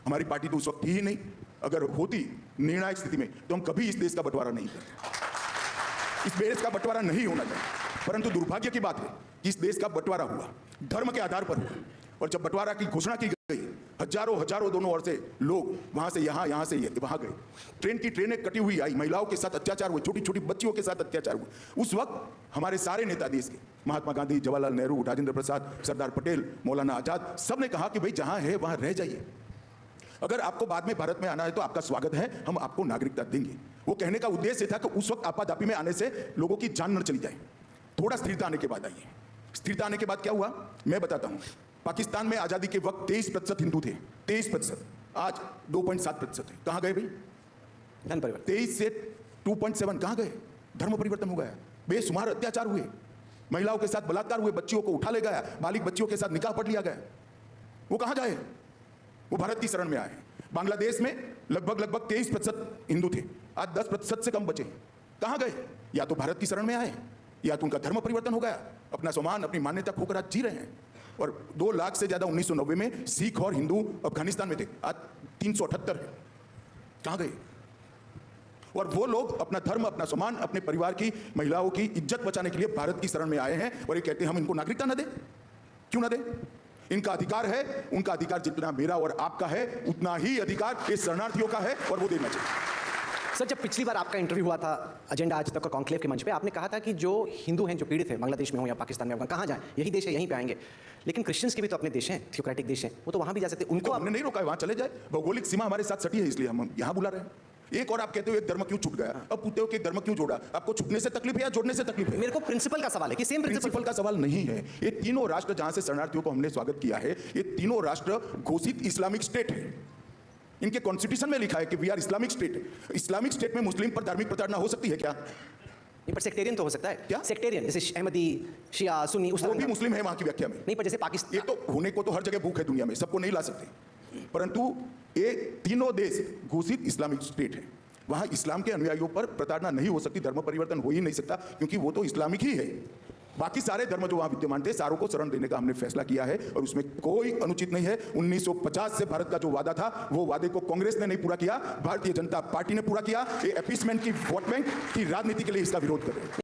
हमारी पार्टी तो उस वक्त थी ही नहीं। अगर होती निर्णायक स्थिति में तो हम कभी इस देश का बंटवारा नहीं करते। इस देश का बंटवारा नहीं होना चाहिए, परंतु दुर्भाग्य की बात है कि इस देश का बंटवारा हुआ, धर्म के आधार पर हुआ। और जब बंटवारा की घोषणा की गई, हजारों दोनों ओर से लोग वहां से यहां से वहां गए। ट्रेन की ट्रेनें कटी हुई आई, महिलाओं के साथ अत्याचार हुए, छोटी छोटी बच्चियों के साथ अत्याचार हुए। उस वक्त हमारे सारे नेता देश के, महात्मा गांधी, जवाहरलाल नेहरू, राजेंद्र प्रसाद, सरदार पटेल, मौलाना आजाद, सब ने कहा कि भाई जहां है वहां रह जाइए। अगर आपको बाद में भारत में आना है तो आपका स्वागत है, हम आपको नागरिकता देंगे। वो कहने का उद्देश्य था कि उस वक्त आपाधापी में आने से लोगों की जान न चली जाए। थोड़ा स्थिरता आने के बाद आइए। स्थिरता आने के बाद क्या हुआ मैं बताता हूं। पाकिस्तान में आजादी के वक्त 23% हिंदू थे, 23%, आज 2.7% है। कहां गए भाई? धर्म परिवर्तन 23 से 2.7 कहां गए? धर्म परिवर्तन हो गया। बेशुमार अत्याचार हुए, महिलाओं के साथ बलात्कार हुए, बच्चियों को उठा ले गया, बालिग बच्चियों के साथ निकाह पढ़ लिया गया। वो कहां जाए? वो भारत की शरण में आए। बांग्लादेश में लगभग 23% हिंदू थे, आज 10% से कम बचे। कहां गए? या तो भारत की शरण में आए या तो उनका धर्म परिवर्तन हो गया, अपना सम्मान अपनी मान्यता खोकर आज जी रहे हैं। और 2 लाख से ज्यादा 1990 में सिख और हिंदू अफगानिस्तान में थे, आज 378 है। कहां गए? और वो लोग अपना धर्म, अपना सम्मान, अपने परिवार की महिलाओं की इज्जत बचाने के लिए भारत की शरण में आए हैं और ये कहते हैं हम इनको नागरिकता न दें। क्यों न दें? इनका अधिकार है। उनका अधिकार जितना मेरा और आपका है उतना ही अधिकार इस शरणार्थियों का है और वो देना चाहिए। सर, जब पिछली बार आपका इंटरव्यू हुआ था एजेंडा आज तक और कॉन्क्लेव के मंच पे, आपने कहा था कि जो हिंदू हैं, जो पीड़ित हैं, बांग्लादेश में हो या पाकिस्तान में, कहाँ जाएं, यही देश है, यहीं पे आएंगे। लेकिन क्रिश्चियंस के भी तो अपने देश हैं, थियोक्रेटिक देश हैं, वो तो वहाँ भी जा सकते हैं। उनको हमने नहीं रोका है, वहाँ चले जाए। भौगोलिक सीमा हमारे साथ सटी है, इसलिए हम यहाँ बुला रहे हैं। एक और आप कहते हो एक धर्म क्यों छूट गया, अब पूछते हो कि धर्म क्यों जोड़ा? आपको छूटने से तकलीफ है या जोड़ने से तकलीफ है? मेरे को प्रिंसिपल का सवाल है कि सेम प्रिंसिपल का सवाल नहीं है। ये तीनों राष्ट्र जहां से शरणार्थियों को हमने स्वागत किया है, ये तीनों राष्ट्र घोषित इस्लामिक स्टेट है। इनके कॉन्स्टिट्यूशन में लिखा है कि we are Islamic state. Islamic state में मुस्लिम पर धार्मिक प्रताड़ना हो सकती है क्या? पर सेक्टेरियन तो हो सकता है। क्या सेक्टेरियन? जैसे अहमदी, शिया, सुन्नी, उस वो भी मुस्लिम है वहां की व्याख्या में। नहीं, पर जैसे पाकिस्तान, ये तो होने को तो हर जगह भूख है दुनिया में, सबको नहीं ला सकते, परंतु ये तीनों देश घोषित इस्लामिक स्टेट है। वहां इस्लाम के अनुयायियों पर प्रताड़ना नहीं हो सकती, धर्म परिवर्तन हो ही नहीं सकता, क्योंकि वो तो इस्लामिक ही है। बाकी सारे धर्म जो वहां विद्यमान थे, सारों को शरण देने का हमने फैसला किया है और उसमें कोई अनुचित नहीं है। 1950 से भारत का जो वादा था, वो वादे को कांग्रेस ने नहीं पूरा किया, भारतीय जनता पार्टी ने पूरा किया। ये अपीसमेंट की, वोट बैंक की राजनीति के लिए इसका विरोध कर रहे हैं।